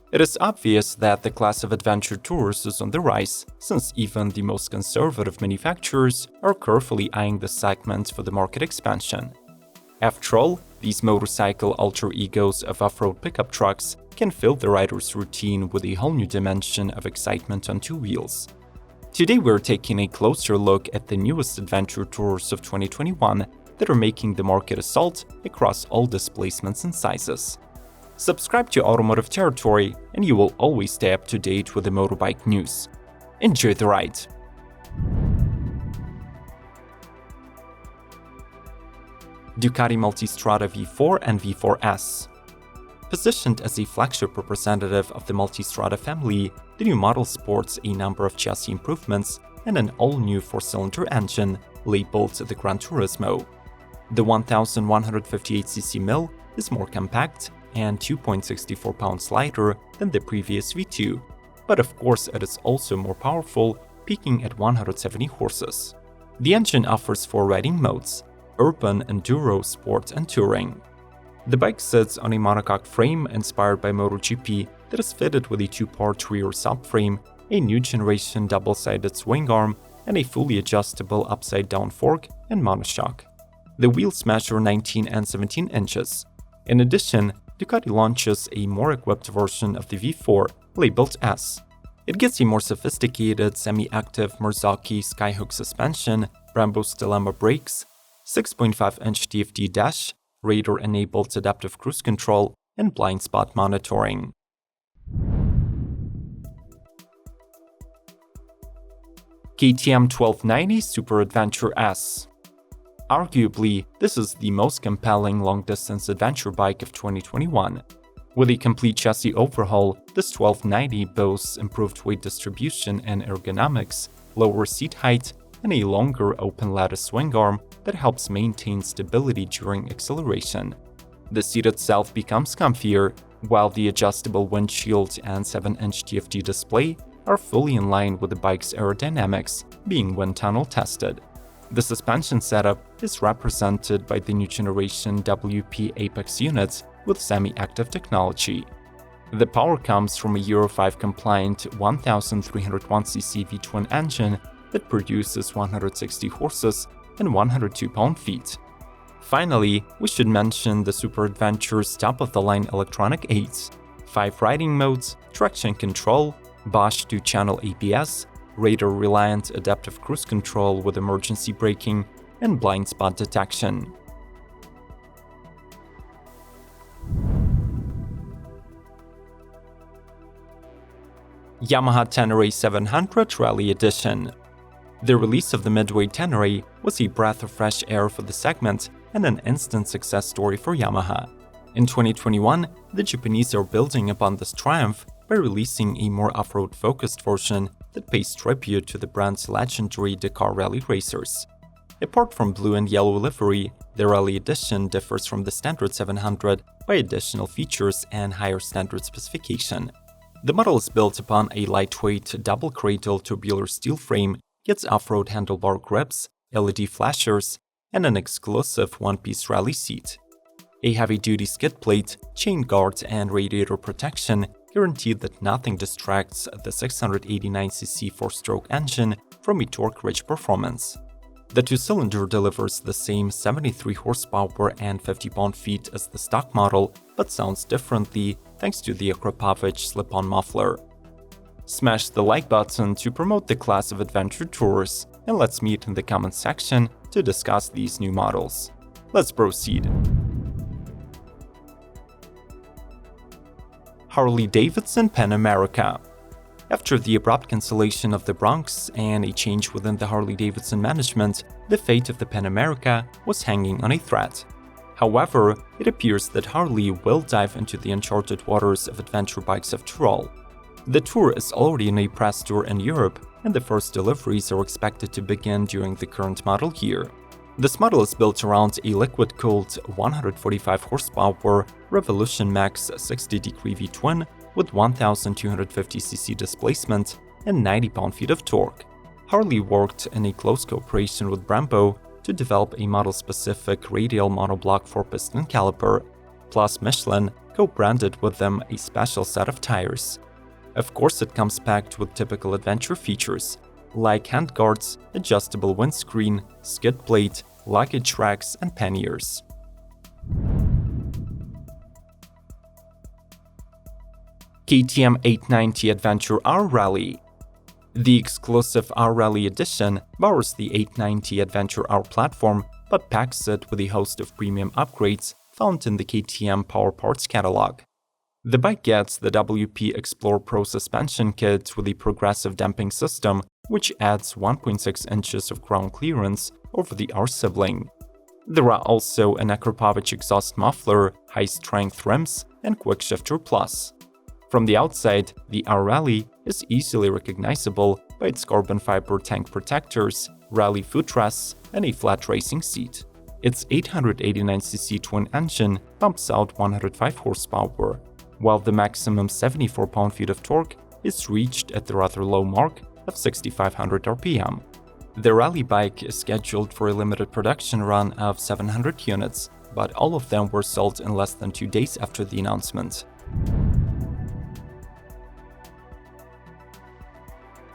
It is obvious that the class of adventure tours is on the rise, since even the most conservative manufacturers are carefully eyeing the segment for the market expansion. After all, these motorcycle alter egos of off-road pickup trucks can fill the rider's routine with a whole new dimension of excitement on two wheels. Today we're taking a closer look at the newest adventure tours of 2021 that are making the market assault across all displacements and sizes. Subscribe to Automotive Territory and you will always stay up to date with the motorbike news. Enjoy the ride! Ducati Multistrada V4 and V4S. Positioned as a flagship representative of the Multistrada family, the new model sports a number of chassis improvements and an all-new four-cylinder engine labeled the Gran Turismo. The 1158cc mill is more compact and 2.64 pounds lighter than the previous V2, but of course it is also more powerful, peaking at 170 horses. The engine offers four riding modes: Urban, Enduro, Sport, and Touring. The bike sits on a monocoque frame inspired by MotoGP that is fitted with a two-part rear subframe, a new generation double-sided swing arm, and a fully adjustable upside-down fork and monoshock. The wheels measure 19 and 17 inches. In addition, Ducati launches a more equipped version of the V4, labeled S. It gets a more sophisticated semi-active Marzocchi skyhook suspension, Brembo's Dilemma brakes, 6.5-inch TFT dash, radar-enabled adaptive cruise control, and blind spot monitoring. KTM 1290 Super Adventure S. Arguably, this is the most compelling long-distance adventure bike of 2021. With a complete chassis overhaul, this 1290 boasts improved weight distribution and ergonomics, lower seat height, and a longer open lattice swing arm that helps maintain stability during acceleration. The seat itself becomes comfier, while the adjustable windshield and 7-inch TFT display are fully in line with the bike's aerodynamics, being wind tunnel tested. The suspension setup is represented by the new generation WP Apex units with semi-active technology. The power comes from a Euro 5 compliant 1301cc V-twin engine that produces 160 horses and 102 pound-feet. Finally, we should mention the Super Adventure's top-of-the-line electronic aids: 5 riding modes, traction control, Bosch 2-channel ABS, radar-reliant adaptive cruise control with emergency braking, and blind spot detection. Yamaha Tennery 700 Rally Edition. The release of the midweight Tennery was a breath of fresh air for the segment and an instant success story for Yamaha. In 2021, the Japanese are building upon this triumph by releasing a more off-road focused version that pays tribute to the brand's legendary Dakar rally racers. Apart from blue and yellow livery, the Rally Edition differs from the standard 700 by additional features and higher standard specification. The model is built upon a lightweight double-cradle tubular steel frame, gets off-road handlebar grips, LED flashers, and an exclusive one-piece rally seat. A heavy-duty skid plate, chain guard, and radiator protection guarantee that nothing distracts the 689cc 4-stroke engine from a torque-rich performance. The two-cylinder delivers the same 73 horsepower and 50 pound-feet as the stock model, but sounds differently thanks to the Akrapovic slip-on muffler. Smash the like button to promote the class of adventure tours, and let's meet in the comments section to discuss these new models. Let's proceed. Harley Davidson Pan America. After the abrupt cancellation of the Bronx and a change within the Harley-Davidson management, the fate of the Pan America was hanging on a thread. However, it appears that Harley will dive into the uncharted waters of adventure bikes after all. The tour is already in a press tour in Europe, and the first deliveries are expected to begin during the current model year. This model is built around a liquid-cooled 145 horsepower Revolution Max 60-degree V-twin with 1250cc displacement and 90 pound-feet of torque. Harley worked in a close cooperation with Brembo to develop a model-specific radial monoblock 4-piston caliper. plus Michelin co-branded with them a special set of tires. Of course, it comes packed with typical adventure features, like handguards, adjustable windscreen, skid plate, luggage racks, and panniers. KTM 890 Adventure R Rally. The exclusive R Rally edition borrows the 890 Adventure R platform but packs it with a host of premium upgrades found in the KTM Power Parts catalog. The bike gets the WP Explore Pro suspension kit with a progressive damping system, which adds 1.6 inches of ground clearance over the R sibling. There are also an Akropovich exhaust muffler, high-strength rims, and Quickshifter Plus. From the outside, the R Rally is easily recognizable by its carbon fiber tank protectors, rally footrests, and a flat racing seat. Its 889cc twin engine pumps out 105 horsepower, while the maximum 74 pound-feet of torque is reached at the rather low mark of 6,500 RPM. The rally bike is scheduled for a limited production run of 700 units, but all of them were sold in less than 2 days after the announcement.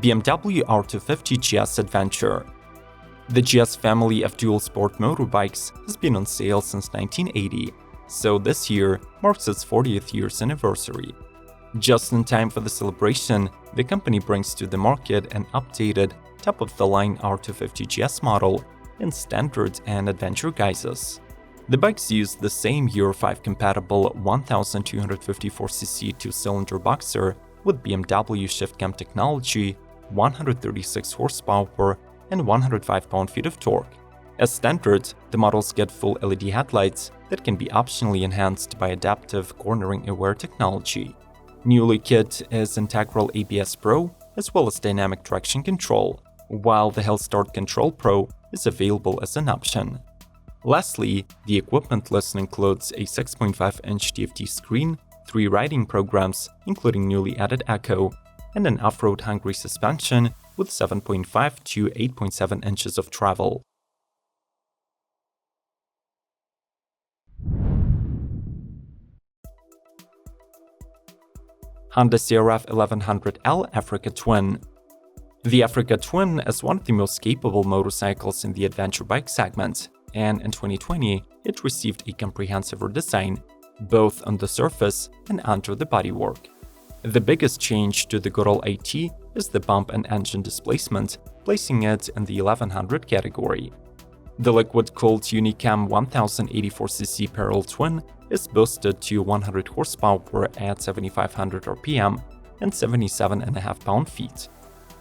BMW R250GS Adventure. The GS family of dual-sport motorbikes has been on sale since 1980, so this year marks its 40th year's anniversary. Just in time for the celebration, the company brings to the market an updated, top-of-the-line R250GS model in standard and adventure guises. The bikes use the same Euro 5 compatible 1254cc two-cylinder boxer with BMW shift cam technology, 136 horsepower, and 105 pound-feet of torque. As standard, the models get full LED headlights that can be optionally enhanced by adaptive cornering-aware technology. Newly kit is integral ABS Pro as well as dynamic traction control, while the Hill Start Control Pro is available as an option. Lastly, the equipment list includes a 6.5-inch TFT screen, 3 riding programs, including newly added Echo, and an off-road hungry suspension with 7.5 to 8.7 inches of travel. Honda CRF 1100L Africa Twin. The Africa Twin is one of the most capable motorcycles in the adventure bike segment, and in 2020 it received a comprehensive redesign, both on the surface and under the bodywork. The biggest change to the good old AT is the bump and engine displacement, placing it in the 1100 category. The liquid-cooled Unicam 1084cc parallel twin is boosted to 100 horsepower at 7500 RPM and 77.5 pound-feet.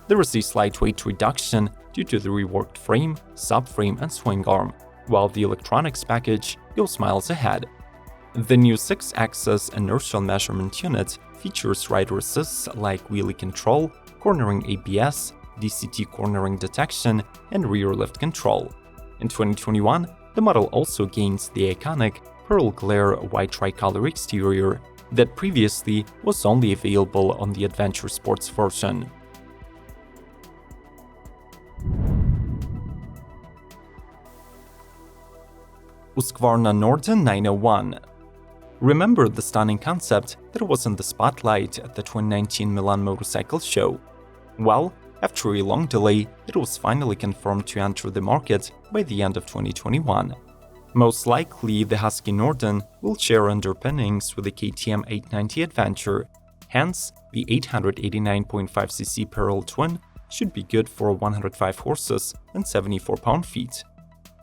There is a slight weight reduction due to the reworked frame, subframe, and swing arm, while the electronics package goes miles ahead. The new 6-axis inertial measurement unit features rider assists like wheelie control, cornering ABS, DCT cornering detection, and rear lift control. In 2021, the model also gains the iconic pearl glare white tricolor exterior that previously was only available on the Adventure Sports version. Husqvarna Norton 901. Remember the stunning concept that was in the spotlight at the 2019 Milan Motorcycle Show? Well, after a long delay, it was finally confirmed to enter the market by the end of 2021. Most likely, the Husky Norton will share underpinnings with the KTM 890 Adventure, hence the 889.5cc parallel twin should be good for 105 horses and 74 pound-feet.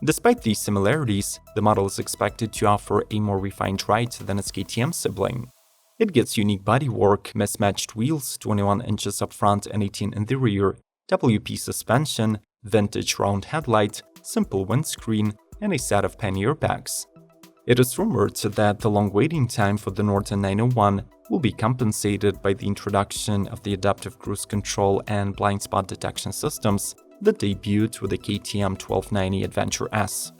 Despite these similarities, the model is expected to offer a more refined ride than its KTM sibling. It gets unique bodywork, mismatched wheels, 21 inches up front and 18 in the rear, WP suspension, vintage round headlight, simple windscreen, and a set of pannier bags. It is rumored that the long waiting time for the Norton 901 will be compensated by the introduction of the adaptive cruise control and blind spot detection systems that debuted with the KTM 1290 Adventure S.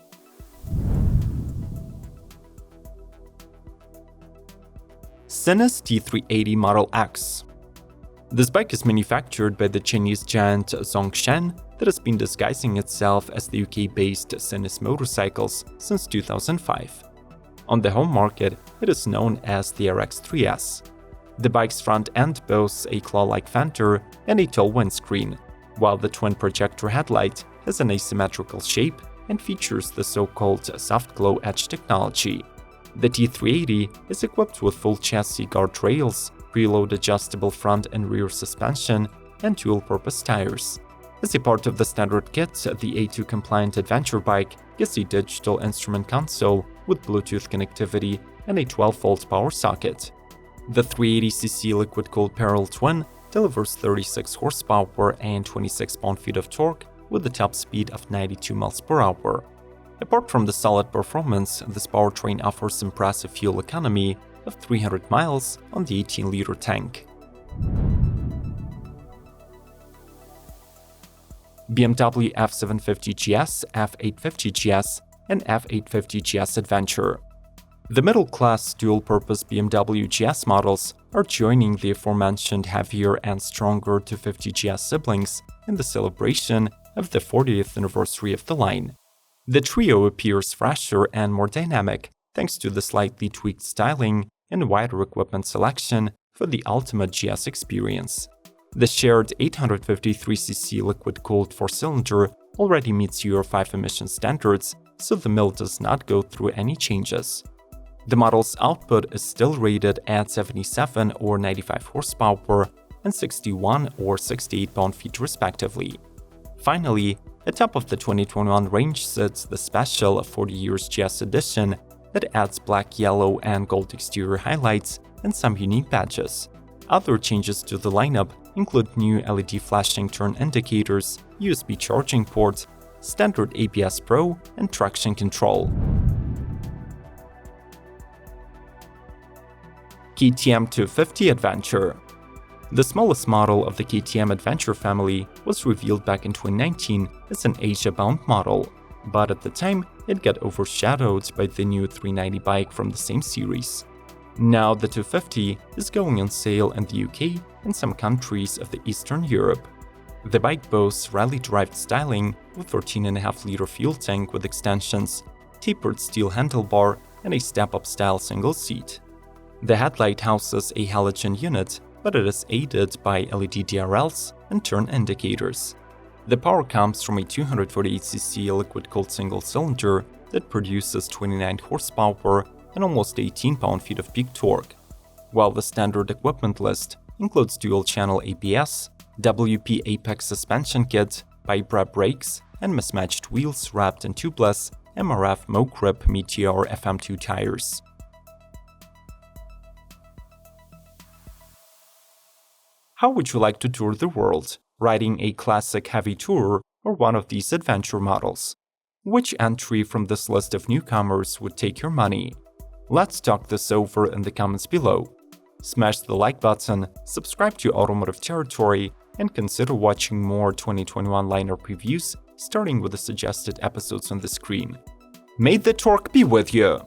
Cenos T380 Model X. This bike is manufactured by the Chinese giant Zhongshan that has been disguising itself as the UK-based Cenos Motorcycles since 2005. On the home market, it is known as the RX-3S. The bike's front end boasts a claw-like fender and a tall windscreen, while the twin projector headlight has an asymmetrical shape and features the so-called soft glow edge technology. The T380 is equipped with full chassis guardrails, preload adjustable front and rear suspension, and dual-purpose tires. As a part of the standard kit, the A2-compliant adventure bike gets a digital instrument console with Bluetooth connectivity and a 12-volt power socket. The 380cc liquid-cooled parallel twin delivers 36 horsepower and 26 pound-feet of torque with a top speed of 92 mph. Apart from the solid performance, this powertrain offers impressive fuel economy of 300 miles on the 18-liter tank. BMW F750GS, F850GS, and F850GS Adventure. The middle-class dual-purpose BMW GS models are joining the aforementioned heavier and stronger 250GS siblings in the celebration of the 40th anniversary of the line. The trio appears fresher and more dynamic thanks to the slightly tweaked styling and wider equipment selection for the ultimate GS experience. The shared 853cc liquid-cooled four-cylinder already meets Euro 5 emission standards, so the mill does not go through any changes. The model's output is still rated at 77 or 95 horsepower and 61 or 68 pound-feet respectively. Finally, atop of the 2021 range sits the special 40 years GS edition that adds black, yellow, and gold exterior highlights and some unique badges. Other changes to the lineup include new LED flashing turn indicators, USB charging port, standard ABS Pro, and traction control. KTM 250 Adventure. The smallest model of the KTM Adventure family was revealed back in 2019 as an Asia-bound model, but at the time it got overshadowed by the new 390 bike from the same series. Now the 250 is going on sale in the UK and some countries of the Eastern Europe. The bike boasts rally-derived styling with 13.5-liter fuel tank with extensions, tapered steel handlebar, and a step-up style single seat. The headlight houses a halogen unit, but it is aided by LED DRLs and turn indicators. The power comes from a 248cc liquid-cooled single-cylinder that produces 29 horsepower and almost 18 pound-feet of peak torque, while the standard equipment list includes dual-channel ABS, WP Apex suspension kit, Vibra brakes, and mismatched wheels wrapped in tubeless MRF Mo-Grip Meteor FM2 tires. How would you like to tour the world, riding a classic heavy tour or one of these adventure models? Which entry from this list of newcomers would take your money? Let's talk this over in the comments below. Smash the like button, subscribe to Automotive Territory, and consider watching more 2021 liner previews, starting with the suggested episodes on the screen. May the torque be with you!